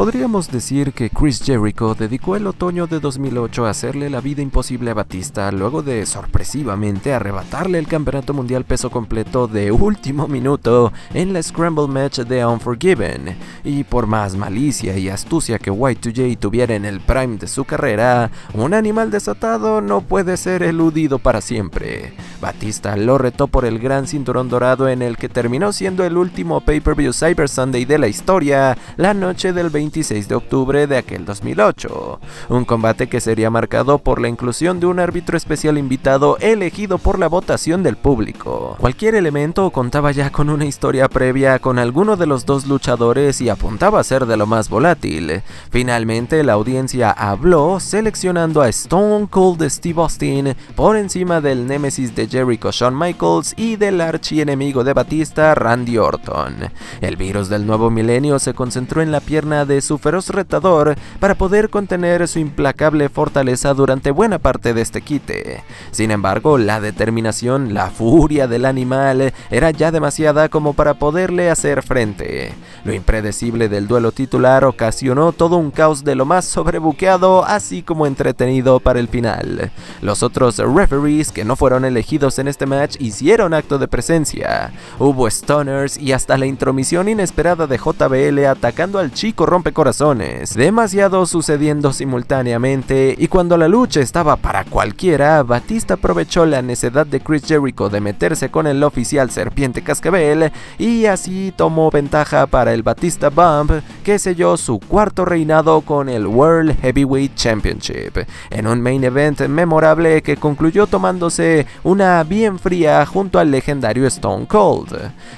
Podríamos decir que Chris Jericho dedicó el otoño de 2008 a hacerle la vida imposible a Batista luego de sorpresivamente arrebatarle el campeonato mundial peso completo de último minuto en la Scramble Match de Unforgiven. Y por más malicia y astucia que Y2J tuviera en el prime de su carrera, un animal desatado no puede ser eludido para siempre. Batista lo retó por el gran cinturón dorado en el que terminó siendo el último pay-per-view Cyber Sunday de la historia, la noche del 26 de octubre de aquel 2008. Un combate que sería marcado por la inclusión de un árbitro especial invitado elegido por la votación del público. Cualquier elemento contaba ya con una historia previa con alguno de los dos luchadores y apuntaba a ser de lo más volátil. Finalmente la audiencia habló seleccionando a Stone Cold Steve Austin por encima del némesis de Jericho Shawn Michaels y del archienemigo de Batista Randy Orton. El virus del nuevo milenio se concentró en la pierna de su feroz retador para poder contener su implacable fortaleza durante buena parte de este quite. Sin embargo, la determinación, la furia del animal era ya demasiada como para poderle hacer frente. Lo impredecible del duelo titular ocasionó todo un caos de lo más sobrebuqueado, así como entretenido para el final. Los otros referees que no fueron elegidos en este match hicieron acto de presencia. Hubo stunners y hasta la intromisión inesperada de JBL atacando al chico rompecorazones. Demasiado sucediendo simultáneamente, y cuando la lucha estaba para cualquiera, Batista aprovechó la necedad de Chris Jericho de meterse con el oficial Serpiente Cascabel y así tomó ventaja para el Batista Bump, que selló su cuarto reinado con el World Heavyweight Championship, en un main event memorable que concluyó tomándose una bien fría junto al legendario Stone Cold.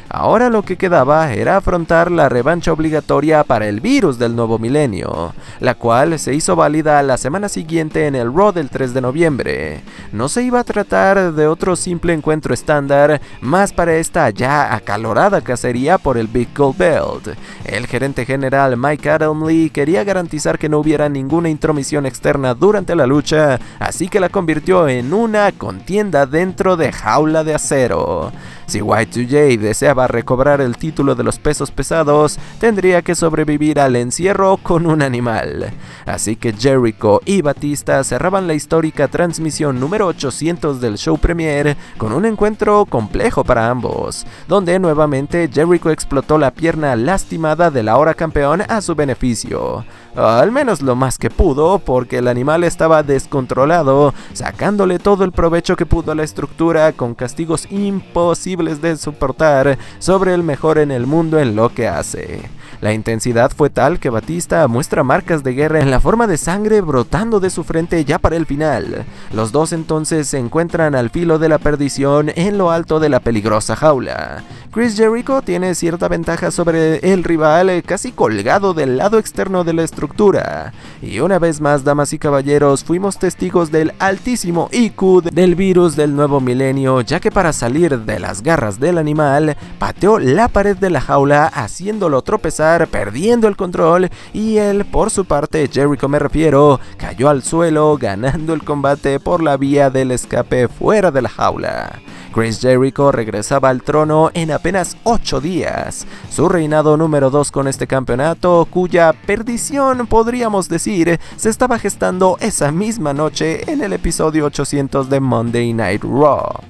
Ahora lo que quedaba era afrontar la revancha obligatoria para el virus del nuevo milenio, la cual se hizo válida la semana siguiente en el Raw del 3 de noviembre. No se iba a tratar de otro simple encuentro estándar, más para esta ya acalorada cacería por el Big Gold Belt. El gerente general Mike Adamle quería garantizar que no hubiera ninguna intromisión externa durante la lucha, así que la convirtió en una contienda dentro de Jaula de Acero. Si Y2J deseaba recobrar el título de los pesos pesados, tendría que sobrevivir al encierro con un animal. Así que Jericho y Batista cerraban la histórica transmisión número 800 del show premier con un encuentro complejo para ambos, donde nuevamente Jericho explotó la pierna lastimada del ahora campeón a su beneficio. Al menos lo más que pudo, porque el animal estaba descontrolado, sacándole todo el provecho que pudo a la estructura con castigos imposibles de soportar sobre el mejor en el mundo en lo que hace. La intensidad fue tal que Batista muestra marcas de guerra en la forma de sangre brotando de su frente ya para el final. Los dos entonces se encuentran al filo de la perdición en lo alto de la peligrosa jaula. Chris Jericho tiene cierta ventaja sobre el rival, casi colgado del lado externo de la estructura. Y una vez más, damas y caballeros, fuimos testigos del altísimo IQ del virus del nuevo milenio, ya que para salir de las garras del animal, pateó la pared de la jaula haciéndolo tropezar, perdiendo el control, y él, por su parte, Jericho me refiero, cayó al suelo, ganando el combate por la vía del escape fuera de la jaula. Chris Jericho regresaba al trono en apenas 8 días, su reinado número 2 con este campeonato, cuya perdición, podríamos decir, se estaba gestando esa misma noche en el episodio 800 de Monday Night Raw.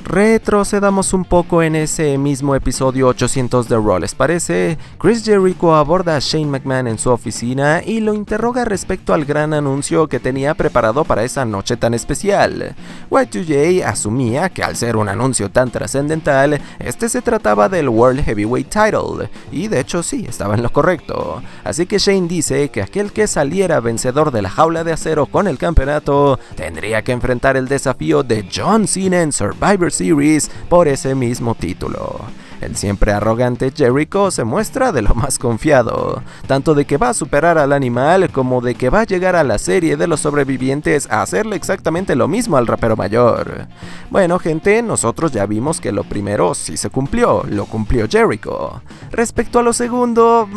Retrocedamos un poco en ese mismo episodio 800 de Raw, ¿les parece? Chris Jericho aborda a Shane McMahon en su oficina y lo interroga respecto al gran anuncio que tenía preparado para esa noche tan especial. Y2J asumía que al ser un anuncio tan trascendental, este se trataba del World Heavyweight Title, y de hecho sí, estaba en lo correcto. Así que Shane dice que aquel que saliera vencedor de la jaula de acero con el campeonato tendría que enfrentar el desafío de John Cena en Survivor Series por ese mismo título. El siempre arrogante Jericho se muestra de lo más confiado, tanto de que va a superar al animal como de que va a llegar a la serie de los sobrevivientes a hacerle exactamente lo mismo al rapero mayor. Bueno gente, nosotros ya vimos que lo primero sí se cumplió, lo cumplió Jericho. Respecto a lo segundo,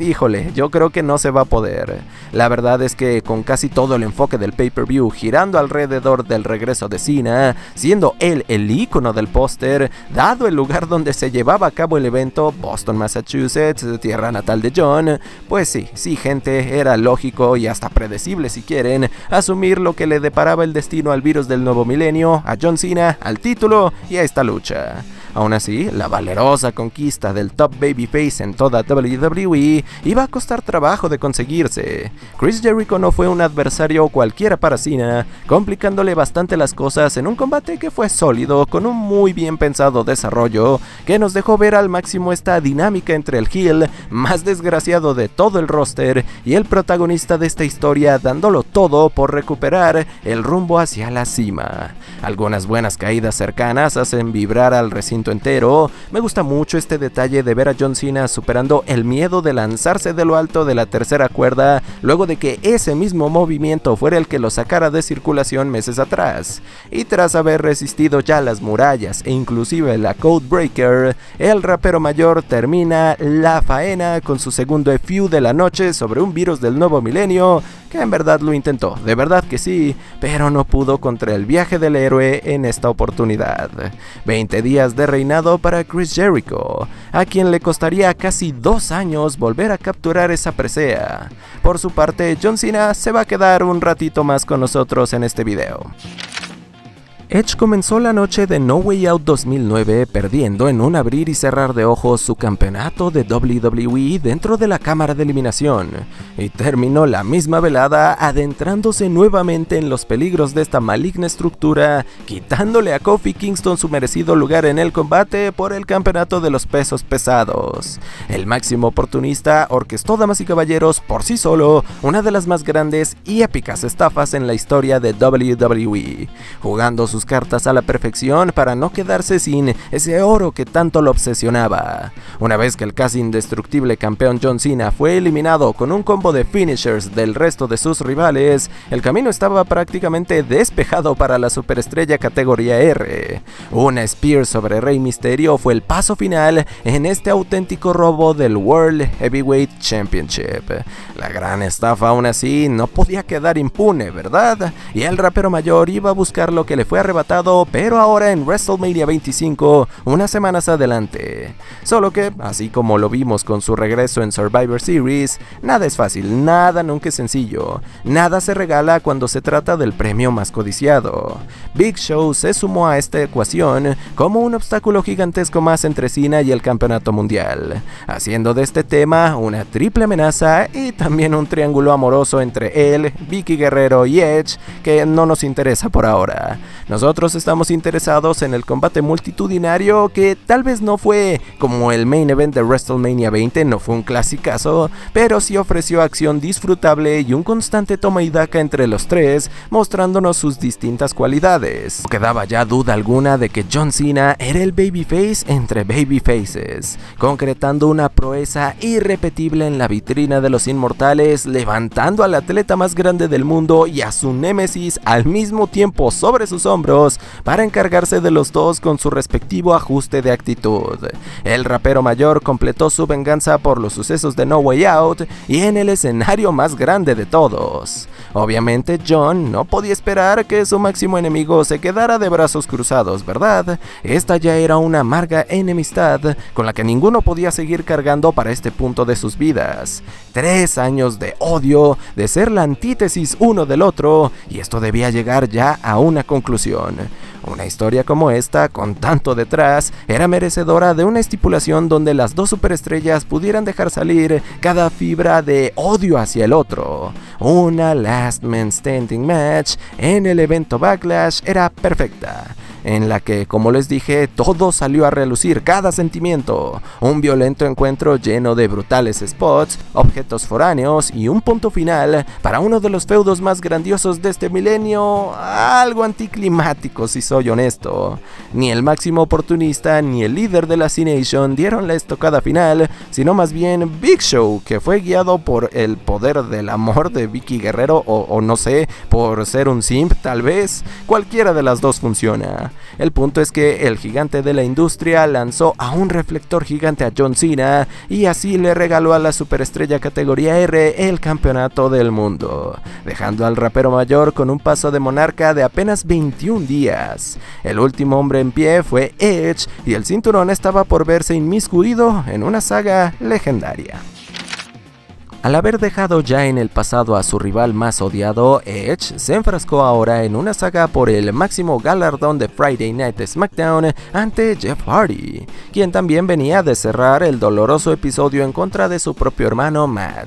híjole, yo creo que no se va a poder. La verdad es que con casi todo el enfoque del pay-per-view girando alrededor del regreso de Cena, siendo él el ícono del póster, dado el lugar donde se se llevaba a cabo el evento, Boston, Massachusetts, tierra natal de John, pues sí gente, era lógico y hasta predecible si quieren, asumir lo que le deparaba el destino al virus del nuevo milenio, a John Cena, al título y a esta lucha. Aún así, la valerosa conquista del top babyface en toda WWE iba a costar trabajo de conseguirse. Chris Jericho no fue un adversario cualquiera para Cena, complicándole bastante las cosas en un combate que fue sólido, con un muy bien pensado desarrollo, que nos dejó ver al máximo esta dinámica entre el heel más desgraciado de todo el roster y el protagonista de esta historia, dándolo todo por recuperar el rumbo hacia la cima. Algunas buenas caídas cercanas hacen vibrar al recinto entero. Me gusta mucho este detalle de ver a John Cena superando el miedo de lanzarse de lo alto de la tercera cuerda, luego de que ese mismo movimiento fuera el que lo sacara de circulación meses atrás. Y tras haber resistido ya las murallas e inclusive la Codebreaker, el rapero mayor termina la faena con su segundo feud de la noche sobre un virus del nuevo milenio, que en verdad lo intentó, de verdad que sí, pero no pudo contra el viaje del héroe en esta oportunidad. 20 días de reinado para Chris Jericho, a quien le costaría casi 2 años volver a capturar esa presea. Por su parte, John Cena se va a quedar un ratito más con nosotros en este video. Edge comenzó la noche de No Way Out 2009 perdiendo en un abrir y cerrar de ojos su campeonato de WWE dentro de la cámara de eliminación, y terminó la misma velada adentrándose nuevamente en los peligros de esta maligna estructura, quitándole a Kofi Kingston su merecido lugar en el combate por el campeonato de los pesos pesados. El máximo oportunista orquestó, damas y caballeros, por sí solo una de las más grandes y épicas estafas en la historia de WWE, jugando sus cartas a la perfección para no quedarse sin ese oro que tanto lo obsesionaba. Una vez que el casi indestructible campeón John Cena fue eliminado con un combo de finishers del resto de sus rivales, el camino estaba prácticamente despejado para la superestrella categoría R. Una Spear sobre Rey Mysterio fue el paso final en este auténtico robo del World Heavyweight Championship. La gran estafa aún así no podía quedar impune, ¿verdad? Y el rapero mayor iba a buscar lo que le fue arrebatado, pero ahora en WrestleMania 25, unas semanas adelante. Solo que, así como lo vimos con su regreso en Survivor Series, nada es fácil, nada nunca es sencillo, nada se regala cuando se trata del premio más codiciado. Big Show se sumó a esta ecuación como un obstáculo gigantesco más entre Cena y el campeonato mundial, haciendo de este tema una triple amenaza y también un triángulo amoroso entre él, Vickie Guerrero y Edge, que no nos interesa por ahora. Nosotros estamos interesados en el combate multitudinario, que tal vez no fue como el main event de WrestleMania 20, no fue un clasicazo, pero sí ofreció acción disfrutable y un constante toma y daca entre los tres, mostrándonos sus distintas cualidades. No quedaba ya duda alguna de que John Cena era el babyface entre babyfaces, concretando una proeza irrepetible en la vitrina de los inmortales, levantando al atleta más grande del mundo y a su némesis al mismo tiempo sobre sus hombros para encargarse de los dos con su respectivo ajuste de actitud. El rapero mayor completó su venganza por los sucesos de No Way Out y en el escenario más grande de todos. Obviamente John no podía esperar que su máximo enemigo se quedara de brazos cruzados, ¿verdad? Esta ya era una amarga enemistad con la que ninguno podía seguir cargando para este punto de sus vidas. 3 años de odio, de ser la antítesis uno del otro, y esto debía llegar ya a una conclusión. Una historia como esta, con tanto detrás, era merecedora de una estipulación donde las dos superestrellas pudieran dejar salir cada fibra de odio hacia el otro. Una Last Man Standing match en el evento Backlash era perfecta, en la que, como les dije, todo salió a relucir, cada sentimiento. Un violento encuentro lleno de brutales spots, objetos foráneos y un punto final para uno de los feudos más grandiosos de este milenio, algo anticlimático si soy honesto. Ni el máximo oportunista ni el líder de la C-Nation dieron la estocada final, sino más bien Big Show, que fue guiado por el poder del amor de Vickie Guerrero o no sé, por ser un simp tal vez. Cualquiera de las dos funciona. El punto es que el gigante de la industria lanzó a un reflector gigante a John Cena y así le regaló a la superestrella categoría R el campeonato del mundo, dejando al rapero mayor con un paso de monarca de apenas 21 días. El último hombre en pie fue Edge y el cinturón estaba por verse inmiscuido en una saga legendaria. Al haber dejado ya en el pasado a su rival más odiado, Edge se enfrascó ahora en una saga por el máximo galardón de Friday Night SmackDown ante Jeff Hardy, quien también venía de cerrar el doloroso episodio en contra de su propio hermano Matt.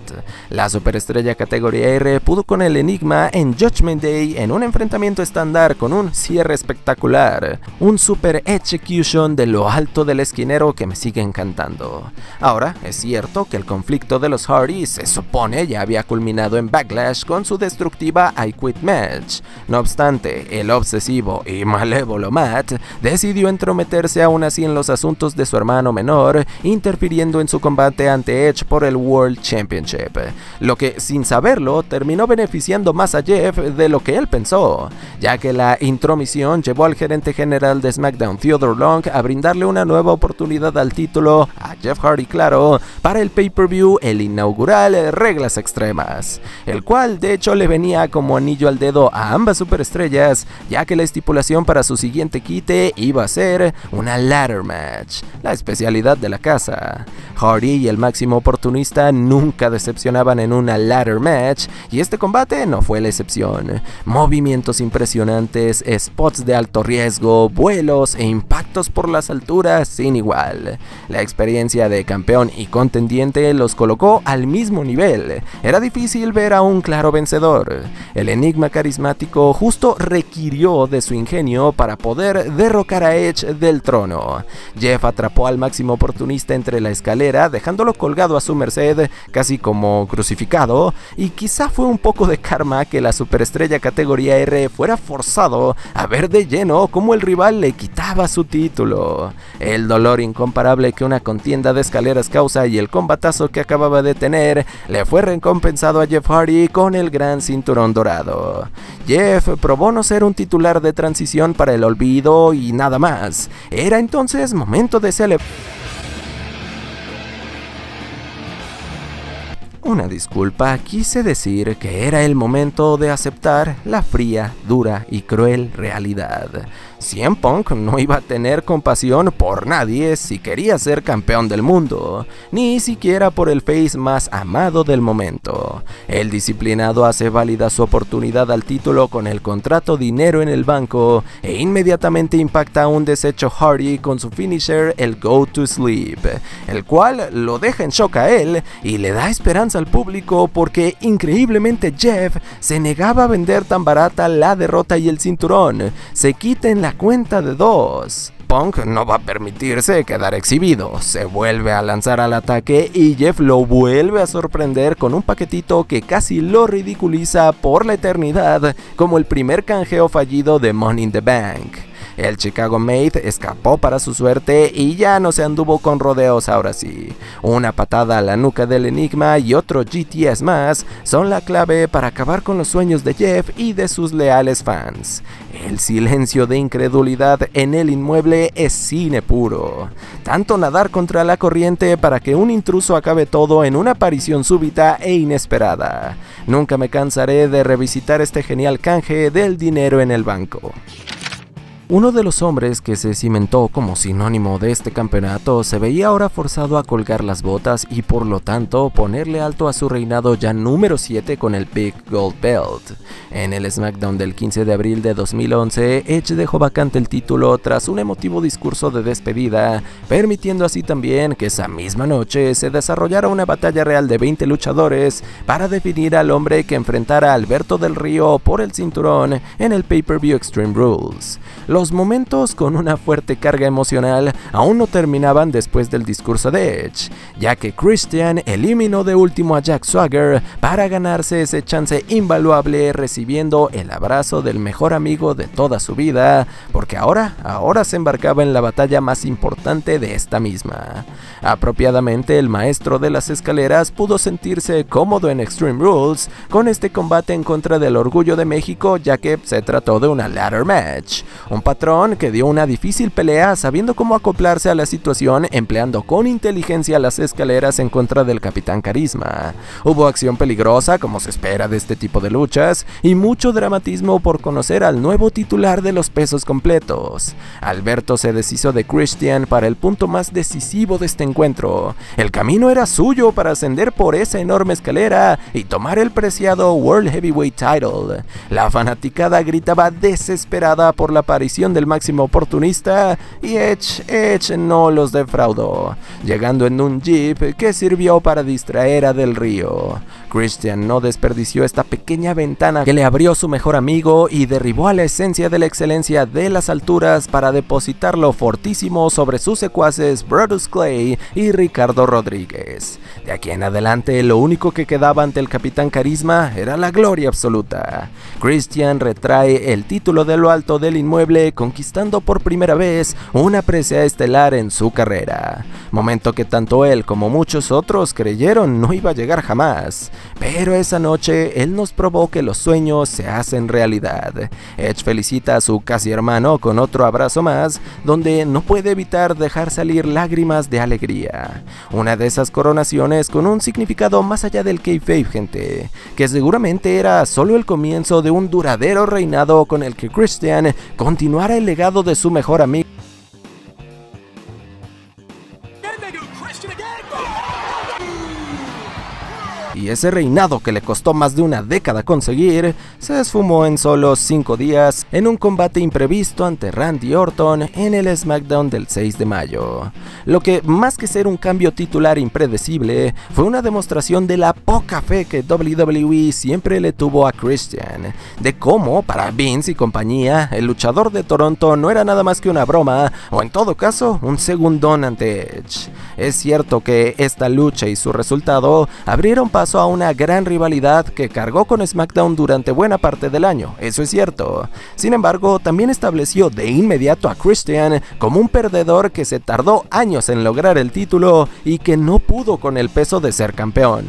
La superestrella categoría R pudo con el enigma en Judgment Day en un enfrentamiento estándar con un cierre espectacular, un super execution de lo alto del esquinero que me sigue encantando. Ahora, es cierto que el conflicto de los Hardys se supone ya había culminado en Backlash con su destructiva I Quit match. No obstante, el obsesivo y malévolo Matt decidió entrometerse aún así en los asuntos de su hermano menor, interfiriendo en su combate ante Edge por el World Championship, lo que sin saberlo terminó beneficiando más a Jeff de lo que él pensó, ya que la intromisión llevó al gerente general de SmackDown Theodore Long a brindarle una nueva oportunidad al título, a Jeff Hardy claro, para el pay-per-view, el inaugural Reglas Extremas, el cual de hecho le venía como anillo al dedo a ambas superestrellas, ya que la estipulación para su siguiente quite iba a ser una ladder match, la especialidad de la casa. Hardy y el máximo oportunista nunca decepcionaban en una ladder match, y este combate no fue la excepción. Movimientos impresionantes, spots de alto riesgo, vuelos e impactos por las alturas sin igual. La experiencia de campeón y contendiente los colocó al mismo nivel. Era difícil ver a un claro vencedor. El enigma carismático justo requirió de su ingenio para poder derrocar a Edge del trono. Jeff atrapó al máximo oportunista entre la escalera, dejándolo colgado a su merced, casi como crucificado, y quizá fue un poco de karma que la superestrella categoría R fuera forzado a ver de lleno cómo el rival le quitaba su título. El dolor incomparable que una contienda de escaleras causa y el combatazo que acababa de tener le fue recompensado a Jeff Hardy con el gran cinturón dorado. Jeff probó no ser un titular de transición para el olvido y nada más. Era entonces momento de celebrar. Una disculpa, quise decir que era el momento de aceptar la fría, dura y cruel realidad. CM Punk no iba a tener compasión por nadie si quería ser campeón del mundo, ni siquiera por el face más amado del momento. El disciplinado hace válida su oportunidad al título con el contrato dinero en el banco e inmediatamente impacta a un deshecho Hardy con su finisher, el Go to Sleep, el cual lo deja en shock a él y le da esperanza al público porque increíblemente Jeff se negaba a vender tan barata la derrota y el cinturón. Se quita en la cuenta de 2. Punk no va a permitirse quedar exhibido, se vuelve a lanzar al ataque y Jeff lo vuelve a sorprender con un paquetito que casi lo ridiculiza por la eternidad como el primer canjeo fallido de Money in the Bank. El Chicago Mate escapó para su suerte y ya no se anduvo con rodeos ahora sí. Una patada a la nuca del enigma y otro GTS más son la clave para acabar con los sueños de Jeff y de sus leales fans. El silencio de incredulidad en el inmueble es cine puro. Tanto nadar contra la corriente para que un intruso acabe todo en una aparición súbita e inesperada. Nunca me cansaré de revisitar este genial canje del dinero en el banco. Uno de los hombres que se cimentó como sinónimo de este campeonato se veía ahora forzado a colgar las botas y por lo tanto ponerle alto a su reinado ya número 7 con el Big Gold Belt. En el SmackDown del 15 de abril de 2011, Edge dejó vacante el título tras un emotivo discurso de despedida, permitiendo así también que esa misma noche se desarrollara una batalla real de 20 luchadores para definir al hombre que enfrentara a Alberto del Río por el cinturón en el pay-per-view Extreme Rules. Los momentos con una fuerte carga emocional aún no terminaban después del discurso de Edge, ya que Christian eliminó de último a Jack Swagger para ganarse ese chance invaluable recibiendo el abrazo del mejor amigo de toda su vida, porque ahora se embarcaba en la batalla más importante de esta misma. Apropiadamente, el maestro de las escaleras pudo sentirse cómodo en Extreme Rules con este combate en contra del Orgullo de México, ya que se trató de una ladder match. Un patrón que dio una difícil pelea sabiendo cómo acoplarse a la situación empleando con inteligencia las escaleras en contra del Capitán Carisma. Hubo acción peligrosa como se espera de este tipo de luchas y mucho dramatismo por conocer al nuevo titular de los pesos completos. Alberto se deshizo de Christian para el punto más decisivo de este encuentro. El camino era suyo para ascender por esa enorme escalera y tomar el preciado World Heavyweight Title. La fanaticada gritaba desesperada por la aparición del máximo oportunista y Edge no los defraudó, llegando en un jeep que sirvió para distraer a Del Río. Christian no desperdició esta pequeña ventana que le abrió su mejor amigo y derribó a la esencia de la excelencia de las alturas para depositarlo fortísimo sobre sus secuaces Brodus Clay y Ricardo Rodríguez. De aquí en adelante lo único que quedaba ante el Capitán Carisma era la gloria absoluta. Christian retrae el título de lo alto del inmueble conquistando por primera vez una presea estelar en su carrera, momento que tanto él como muchos otros creyeron no iba a llegar jamás. Pero esa noche él nos probó que los sueños se hacen realidad. Edge felicita a su casi hermano con otro abrazo más, donde no puede evitar dejar salir lágrimas de alegría. Una de esas coronaciones con un significado más allá del kayfabe, gente, que seguramente era solo el comienzo de un duradero reinado con el que Christian continuara el legado de su mejor amigo. Y ese reinado que le costó más de una década conseguir, se esfumó en solo 5 días en un combate imprevisto ante Randy Orton en el SmackDown del 6 de mayo. Lo que, más que ser un cambio titular impredecible, fue una demostración de la poca fe que WWE siempre le tuvo a Christian, de cómo, para Vince y compañía, el luchador de Toronto no era nada más que una broma, o en todo caso, un segundón ante Edge. Es cierto que esta lucha y su resultado abrieron paso a una gran rivalidad que cargó con SmackDown durante buena parte del año, eso es cierto. Sin embargo, también estableció de inmediato a Christian como un perdedor que se tardó años en lograr el título y que no pudo con el peso de ser campeón.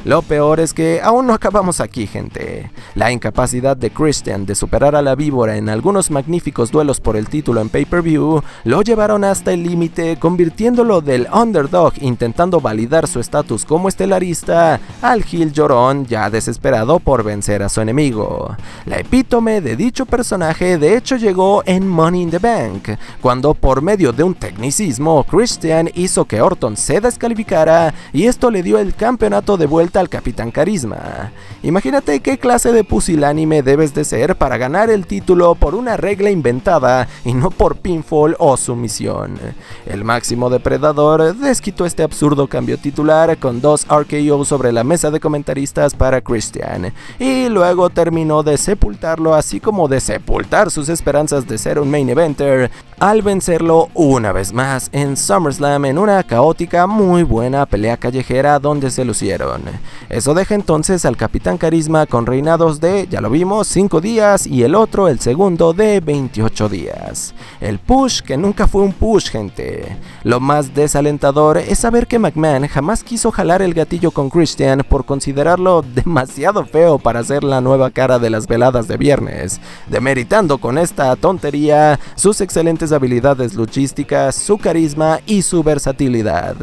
Lo peor es que aún no acabamos aquí, gente. La incapacidad de Christian de superar a la víbora en algunos magníficos duelos por el título en pay-per-view lo llevaron hasta el límite, convirtiéndolo del underdog intentando validar su estatus como estelarista al heel llorón ya desesperado por vencer a su enemigo. La epítome de dicho personaje de hecho llegó en Money in the Bank, cuando por medio de un tecnicismo Christian hizo que Orton se descalificara y esto le dio el campeonato de vuelta al Capitán Carisma. Imagínate qué clase de pusilánime debes de ser para ganar el título por una regla inventada y no por pinfall o sumisión. El máximo depredador desquitó este absurdo cambio titular con 2 RKO sobre la mesa de comentaristas para Christian y luego terminó de sepultarlo, así como de sepultar sus esperanzas de ser un main eventer al vencerlo una vez más en SummerSlam en una caótica muy buena pelea callejera donde se lucieron. Eso deja entonces al Capitán Carisma con reinados de, ya lo vimos, 5 días y el otro, el segundo, de 28 días. El push que nunca fue un push, gente. Lo más desalentador es saber que McMahon jamás quiso jalar el gatillo con Christian por considerarlo demasiado feo para ser la nueva cara de las veladas de viernes, demeritando con esta tontería sus excelentes habilidades luchísticas, su carisma y su versatilidad.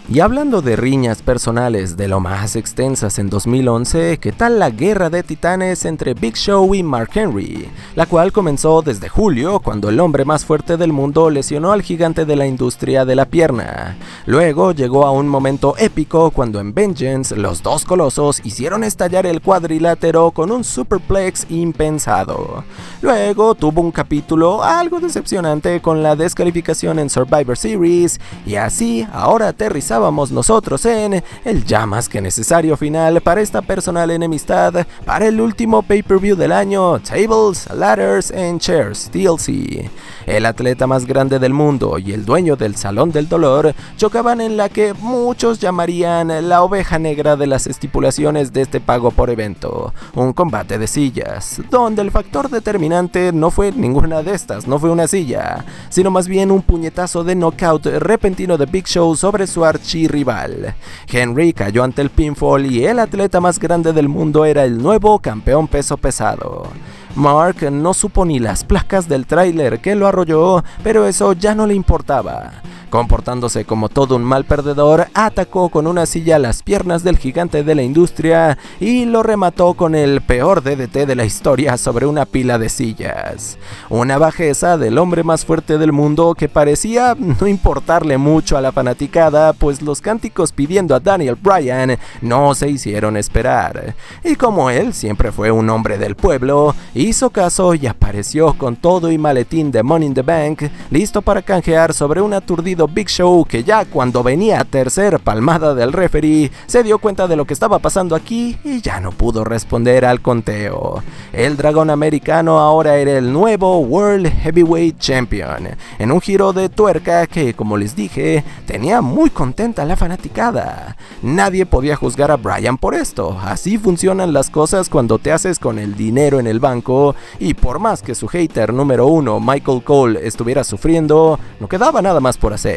Y hablando de riñas personales de lo más extensas en 2011, ¿qué tal la guerra de titanes entre Big Show y Mark Henry? La cual comenzó desde julio, cuando el hombre más fuerte del mundo lesionó al gigante de la industria de la pierna. Luego llegó a un momento épico cuando en Vengeance los dos colosos hicieron estallar el cuadrilátero con un superplex impensado. Luego tuvo un capítulo algo decepcionante con la descalificación en Survivor Series, y así ahora aterrizaba nosotros en el ya más que necesario final para esta personal enemistad para el último pay-per-view del año, Tables, Ladders and Chairs TLC. El atleta más grande del mundo y el dueño del Salón del Dolor chocaban en la que muchos llamarían la oveja negra de las estipulaciones de este pago por evento, un combate de sillas, donde el factor determinante no fue ninguna de estas, no fue una silla, sino más bien un puñetazo de knockout repentino de Big Show sobre su arch archirrival. Henry cayó ante el pinfall y el atleta más grande del mundo era el nuevo campeón peso pesado. Mark no supo ni las placas del tráiler que lo arrolló, pero eso ya no le importaba. Comportándose como todo un mal perdedor, atacó con una silla las piernas del gigante de la industria y lo remató con el peor DDT de la historia sobre una pila de sillas. Una bajeza del hombre más fuerte del mundo que parecía no importarle mucho a la fanaticada, pues los cánticos pidiendo a Daniel Bryan no se hicieron esperar. Y como él siempre fue un hombre del pueblo, hizo caso y apareció con todo y maletín de Money in the Bank, listo para canjear sobre un aturdido Big Show que ya cuando venía a tercer palmada del referee se dio cuenta de lo que estaba pasando aquí y ya no pudo responder al conteo. El dragón americano ahora era el nuevo World Heavyweight Champion, en un giro de tuerca que, como les dije, tenía muy contenta la fanaticada. Nadie podía juzgar a Bryan por esto, así funcionan las cosas cuando te haces con el dinero en el banco, y por más que su hater número uno, Michael Cole, estuviera sufriendo, no quedaba nada más por hacer.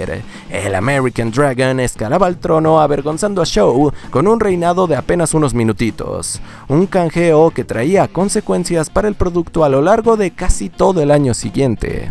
El American Dragon escalaba al trono avergonzando a Show con un reinado de apenas unos minutitos, un canjeo que traía consecuencias para el producto a lo largo de casi todo el año siguiente.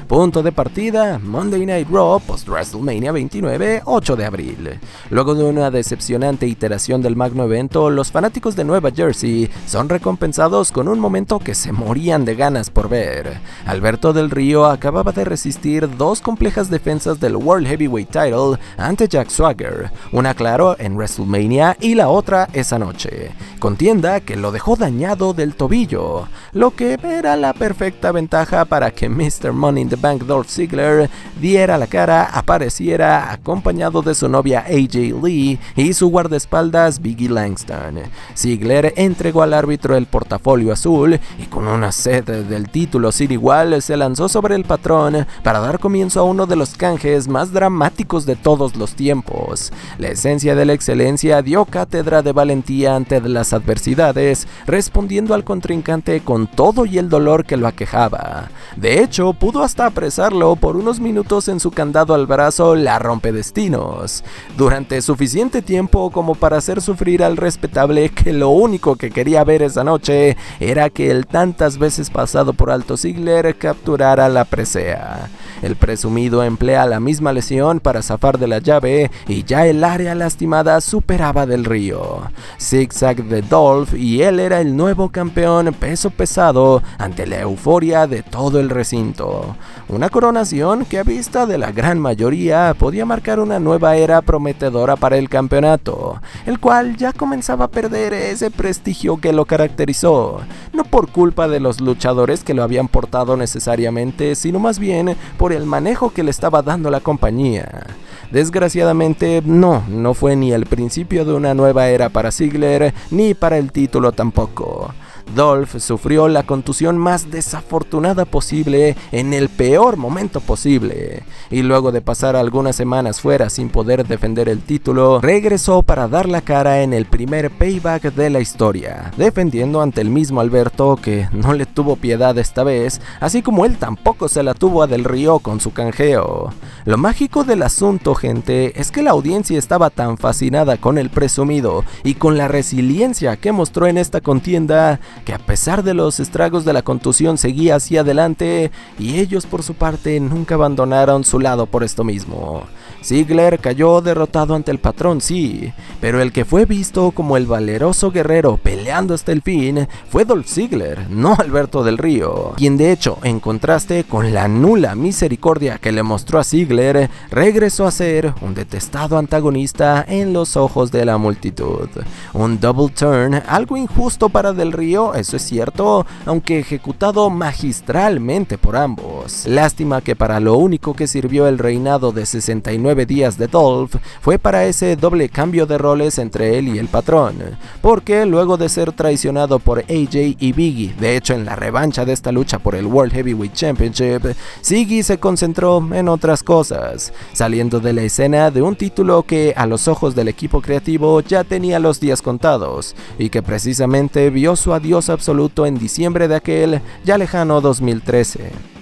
Punto de partida, Monday Night Raw post WrestleMania 29, 8 de abril. Luego de una decepcionante iteración del magno evento, los fanáticos de Nueva Jersey son recompensados con un momento que se morían de ganas por ver. Alberto Del Rio acababa de resistir dos complejas defensas del World Heavyweight Title ante Jack Swagger, una claro en WrestleMania y la otra esa noche. Contienda que lo dejó dañado del tobillo, lo que era la perfecta ventaja para que Mr. Money in the Bank Dolph Ziggler diera la cara, apareciera acompañado de su novia AJ Lee y su guardaespaldas Biggie Langston. Ziggler entregó al árbitro el portafolio azul y con una sed del título sin igual se lanzó sobre el patrón para dar comienzo a uno de los canjes más dramáticos de todos los tiempos. La esencia de la excelencia dio cátedra de valentía ante las adversidades, respondiendo al contrincante con todo y el dolor que lo aquejaba. De hecho, pudo hasta apresarlo por unos minutos en su candado al brazo, la rompedestinos, durante suficiente tiempo como para hacer sufrir al respetable que lo único que quería ver esa noche era que el tantas veces pasado por alto Ziggler capturara la presea. El presumido emplea la misma lesión para zafar de la llave y ya el área lastimada superaba Del Rio. Zigzag de Dolph y él era el nuevo campeón peso pesado ante la euforia de todo el recinto. Una coronación que a vista de la gran mayoría podía marcar una nueva era prometedora para el campeonato, el cual ya comenzaba a perder ese prestigio que lo caracterizó, no por culpa de los luchadores que lo habían portado necesariamente, sino más bien por el manejo que le estaba dando la compañía. Desgraciadamente, no fue ni el principio de una nueva era para Ziggler, ni para el título tampoco. Dolph sufrió la contusión más desafortunada posible en el peor momento posible, y luego de pasar algunas semanas fuera sin poder defender el título, regresó para dar la cara en el primer payback de la historia, defendiendo ante el mismo Alberto, que no le tuvo piedad esta vez, así como él tampoco se la tuvo a Del Rio con su canjeo. Lo mágico del asunto, gente, es que la audiencia estaba tan fascinada con el presumido y con la resiliencia que mostró en esta contienda, que a pesar de los estragos de la contusión seguía hacia adelante, y ellos por su parte nunca abandonaron su lado por esto mismo. Ziggler cayó derrotado ante el patrón, sí, pero el que fue visto como el valeroso guerrero peleando hasta el fin fue Dolph Ziggler, no Alberto Del Rio, quien de hecho, en contraste con la nula misericordia que le mostró a Ziggler, regresó a ser un detestado antagonista en los ojos de la multitud. Un double turn, algo injusto para Del Rio, eso es cierto, aunque ejecutado magistralmente por ambos. Lástima que para lo único que sirvió el reinado de 69 días de Dolph fue para ese doble cambio de roles entre él y el patrón, porque luego de ser traicionado por AJ y Biggie, de hecho en la revancha de esta lucha por el World Heavyweight Championship, Ziggy se concentró en otras cosas, saliendo de la escena de un título que a los ojos del equipo creativo ya tenía los días contados, y que precisamente vio su adiós absoluto en diciembre de aquel ya lejano 2013.